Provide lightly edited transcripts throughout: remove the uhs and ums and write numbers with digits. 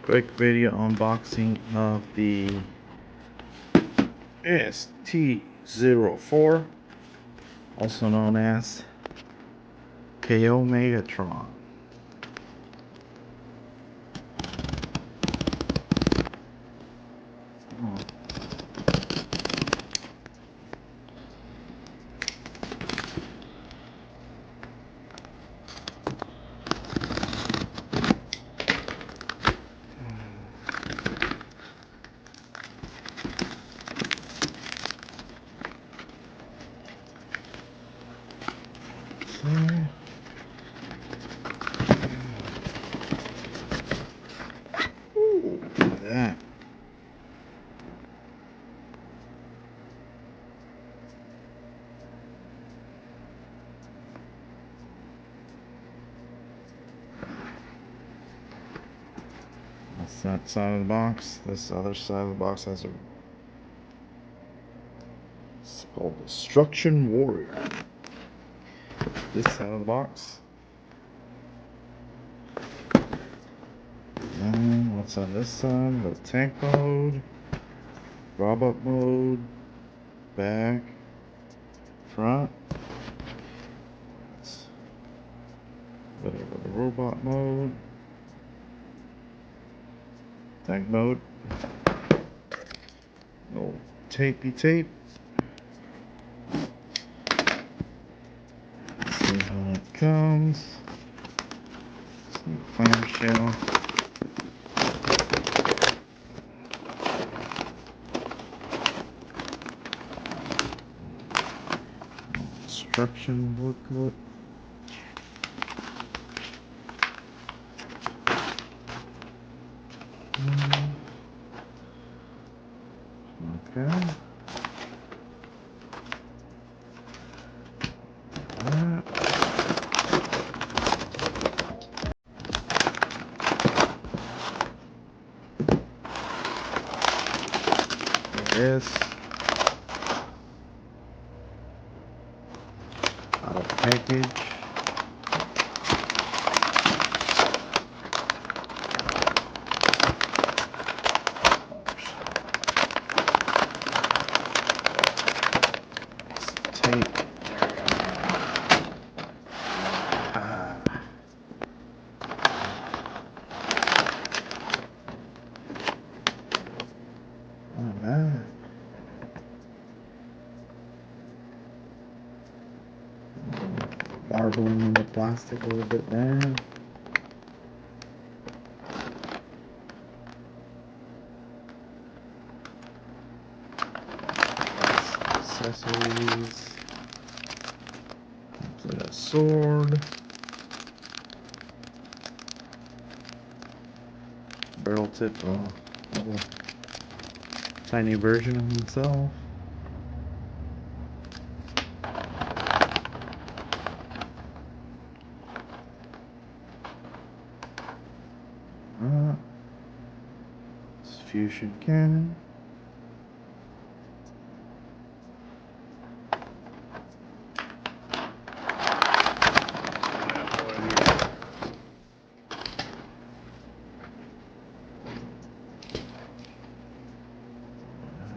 Quick video unboxing of the St04, also known as AKA Megatron. Ooh, look at that. That's that side of the box. This other side of the box has it's called Destruction Warrior. This side of the box. And what's on this side? The tank mode, robot mode, back, front. Whatever, the robot mode, tank mode. No tapey tape. See how it comes. Some clamshell. Instruction booklet. Okay. There it is. Out of package. Tape. Alright. Marbling in the plastic a little bit there. Accessories. It's like a sword. Barrel tip. Little tiny version of himself. It's fusion cannon.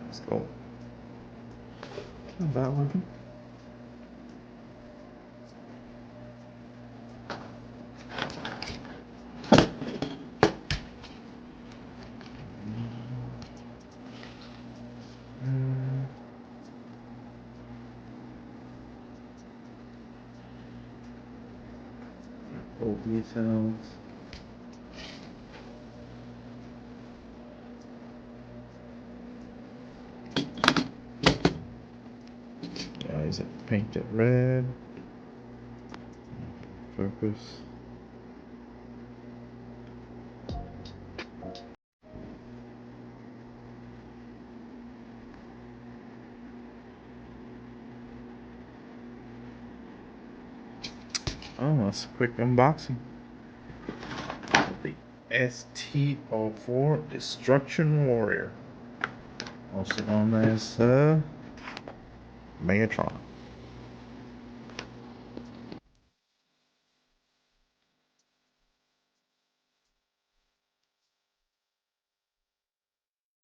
Let's go. Not bad looking. Old details. Yeah, is it painted red? Focus. Oh, that's a quick unboxing. The St04 Destruction Warrior, also known as Megatron.